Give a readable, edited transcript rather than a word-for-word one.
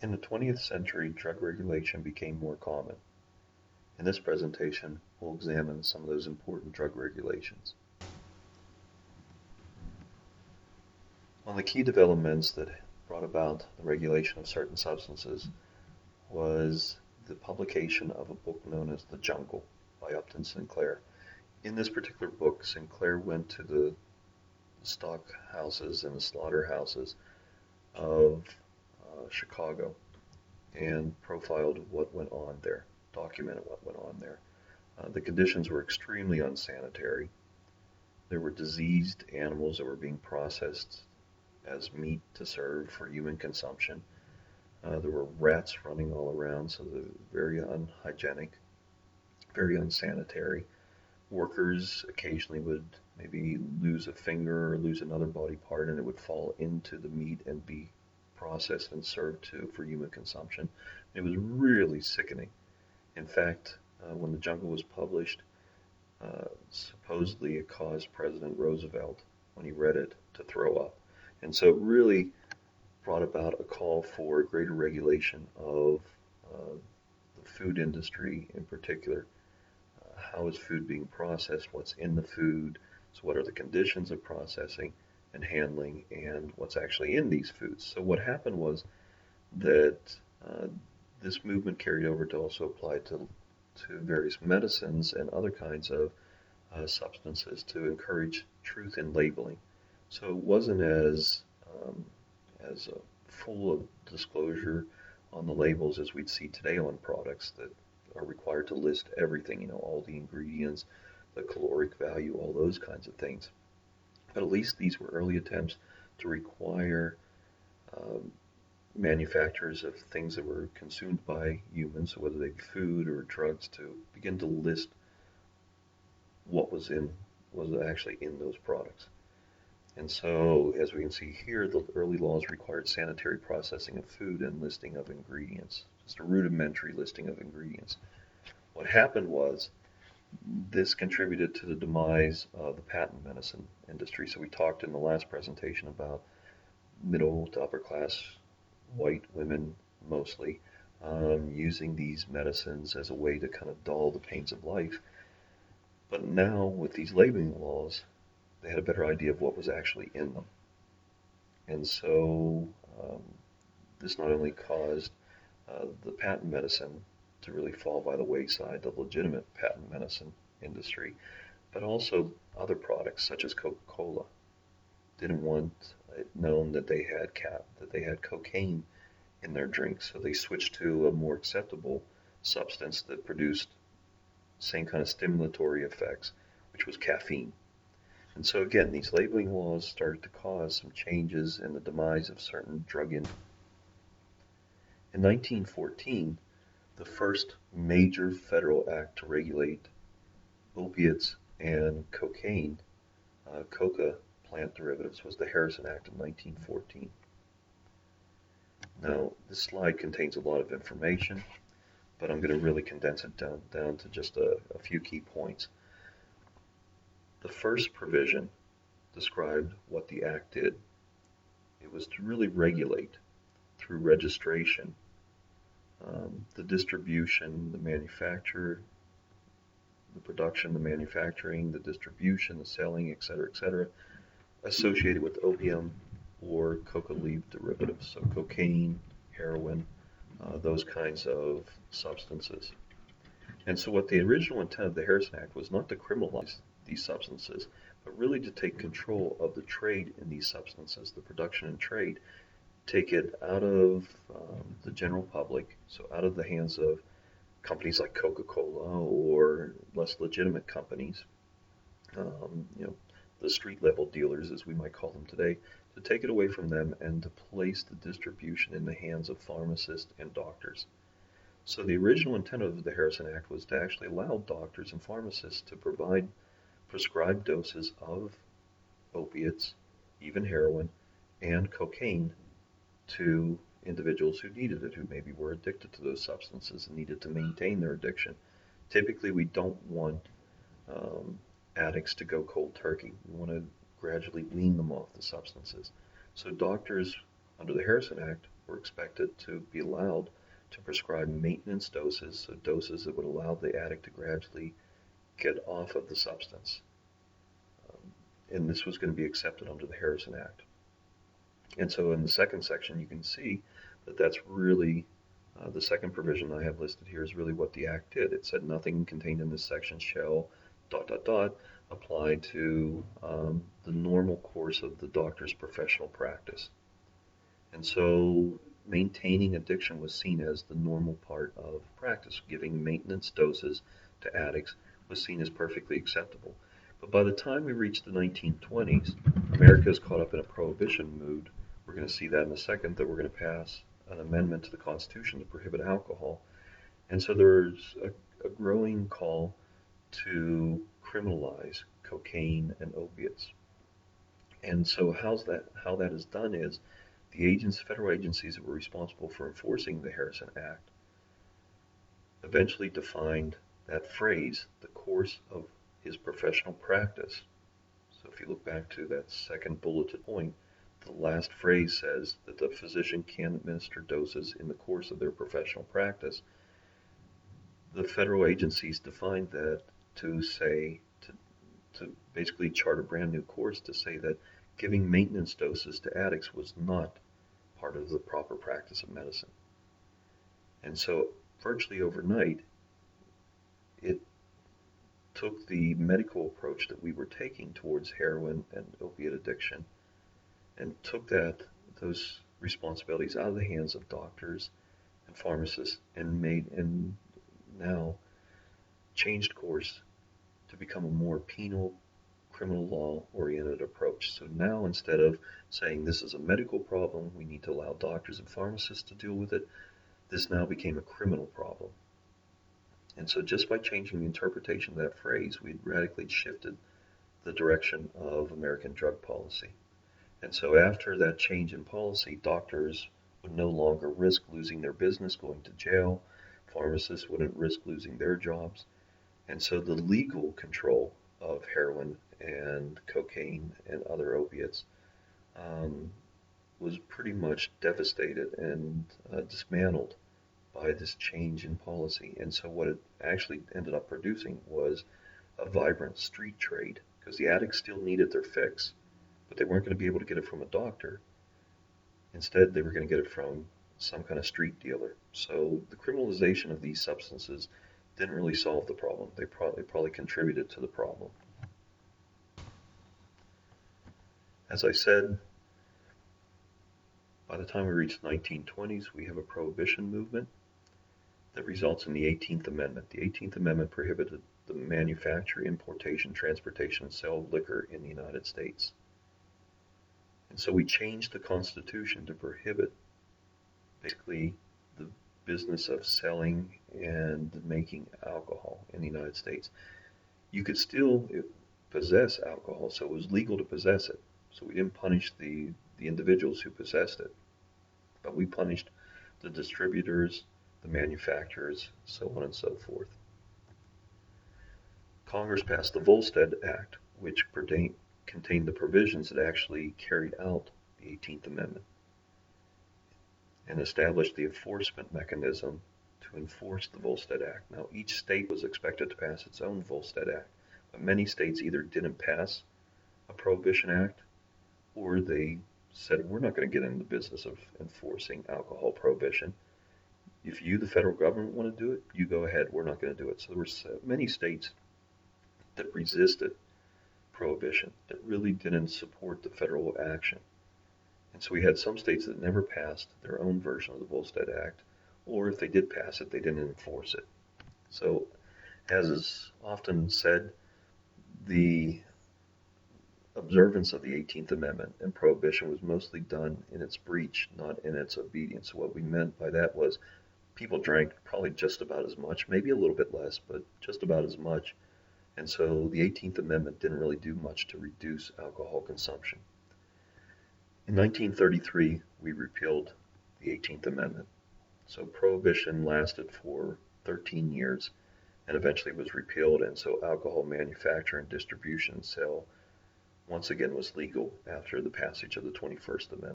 In the 20th century, drug regulation became more common. In this presentation, we'll examine some of those important drug regulations. One of the key developments that brought about the regulation of certain substances was the publication of a book known as The Jungle by Upton Sinclair. In this particular book, Sinclair went to the stock houses and the slaughterhouses of Chicago and profiled what went on there, documented what went on there. The conditions were extremely unsanitary. There were diseased animals that were being processed as meat to serve for human consumption. There were rats running all around, so they're very unhygienic, very unsanitary. Workers occasionally would maybe lose a finger or lose another body part, and it would fall into the meat and be processed and served for human consumption. It was really sickening. In fact, when The Jungle was published, supposedly it caused President Roosevelt, when he read it, to throw up. And so it really brought about a call for greater regulation of the food industry in particular. How is food being processed? What's in the food? So what are the conditions of processing and handling, and what's actually in these foods? So what happened was that this movement carried over to also apply to various medicines and other kinds of substances to encourage truth in labeling. So it wasn't as full of disclosure on the labels as we'd see today on products that are required to list everything, all the ingredients, the caloric value, all those kinds of things. But at least these were early attempts to require manufacturers of things that were consumed by humans, so whether they be food or drugs, to begin to list what was actually in those products. And so, as we can see here, the early laws required sanitary processing of food and listing of ingredients, just a rudimentary listing of ingredients. What happened was this contributed to the demise of the patent medicine industry. So we talked in the last presentation about middle to upper class white women mostly using these medicines as a way to kind of dull the pains of life. But now with these labeling laws, they had a better idea of what was actually in them. And so this not only caused the patent medicine to really fall by the wayside, the legitimate patent medicine industry, but also other products such as Coca-Cola didn't want it known that they had cocaine in their drinks, so they switched to a more acceptable substance that produced the same kind of stimulatory effects, which was caffeine. And so again, these labeling laws started to cause some changes in the demise of certain drug industries. In 1914, the first major federal act to regulate opiates and cocaine, coca plant derivatives, was the Harrison Act of 1914. Now, this slide contains a lot of information, but I'm going to really condense it down to just a few key points. The first provision described what the act did. It was to really regulate through registration the distribution, the manufacture, the production, the manufacturing, the distribution, the selling, etc., associated with opium or coca leaf derivatives, so cocaine, heroin, those kinds of substances. And so what the original intent of the Harrison Act was not to criminalize these substances, but really to take control of the trade in these substances, the production and trade, take it out of the general public, so out of the hands of companies like Coca-Cola or less legitimate companies, the street level dealers, as we might call them today, to take it away from them and to place the distribution in the hands of pharmacists and doctors. So the original intent of the Harrison Act was to actually allow doctors and pharmacists to provide prescribed doses of opiates, even heroin, and cocaine to individuals who needed it, who maybe were addicted to those substances and needed to maintain their addiction. Typically, we don't want addicts to go cold turkey. We want to gradually wean them off the substances. So doctors, under the Harrison Act, were expected to be allowed to prescribe maintenance doses, so doses that would allow the addict to gradually get off of the substance. And this was going to be accepted under the Harrison Act. And so in the second section, you can see that that's really the second provision I have listed here is really what the Act did. It said nothing contained in this section shall ... apply to the normal course of the doctor's professional practice. And so maintaining addiction was seen as the normal part of practice. Giving maintenance doses to addicts was seen as perfectly acceptable. But by the time we reach the 1920s, America is caught up in a prohibition mood. We're going to see that in a second, that we're going to pass an amendment to the Constitution to prohibit alcohol. And so there's a growing call to criminalize cocaine and opiates. And so how that is done is the federal agencies that were responsible for enforcing the Harrison Act eventually defined that phrase, the course of his professional practice. So if you look back to that second bulleted point, the last phrase says that the physician can administer doses in the course of their professional practice. The federal agencies defined that to say, to basically chart a brand new course to say that giving maintenance doses to addicts was not part of the proper practice of medicine. And so virtually overnight, it took the medical approach that we were taking towards heroin and opiate addiction and took those responsibilities out of the hands of doctors and pharmacists and now changed course to become a more penal, criminal law oriented approach. So now instead of saying this is a medical problem, we need to allow doctors and pharmacists to deal with it, this now became a criminal problem. And so just by changing the interpretation of that phrase, we'd radically shifted the direction of American drug policy. And so after that change in policy, doctors would no longer risk losing their business, going to jail. Pharmacists wouldn't risk losing their jobs. And so the legal control of heroin and cocaine and other opiates was pretty much devastated and dismantled by this change in policy. And so what it actually ended up producing was a vibrant street trade, because the addicts still needed their fix, but they weren't going to be able to get it from a doctor. Instead, they were going to get it from some kind of street dealer. So the criminalization of these substances didn't really solve the problem. They probably contributed to the problem. As I said, by the time we reach the 1920s, we have a prohibition movement that results in the 18th Amendment. The 18th Amendment prohibited the manufacture, importation, transportation, and sale of liquor in the United States. And so we changed the Constitution to prohibit basically the business of selling and making alcohol in the United States. You could still possess alcohol, so it was legal to possess it. So we didn't punish the individuals who possessed it, but we punished the distributors, the manufacturers, so on and so forth. Congress passed the Volstead Act, which contained the provisions that actually carried out the 18th Amendment and established the enforcement mechanism to enforce the Volstead Act. Now, each state was expected to pass its own Volstead Act, but many states either didn't pass a Prohibition Act or they said, we're not going to get into the business of enforcing alcohol prohibition. If you, the federal government, want to do it, you go ahead. We're not going to do it. So there were many states that resisted prohibition, that really didn't support the federal action. And so we had some states that never passed their own version of the Volstead Act, or if they did pass it, they didn't enforce it. So, as is often said, the observance of the 18th Amendment and prohibition was mostly done in its breach, not in its obedience. So what we meant by that was people drank probably just about as much, maybe a little bit less, but just about as much. And so the 18th Amendment didn't really do much to reduce alcohol consumption. In 1933, we repealed the 18th Amendment. So prohibition lasted for 13 years and eventually was repealed, and so alcohol manufacture and distribution and sale once again was legal after the passage of the 21st Amendment.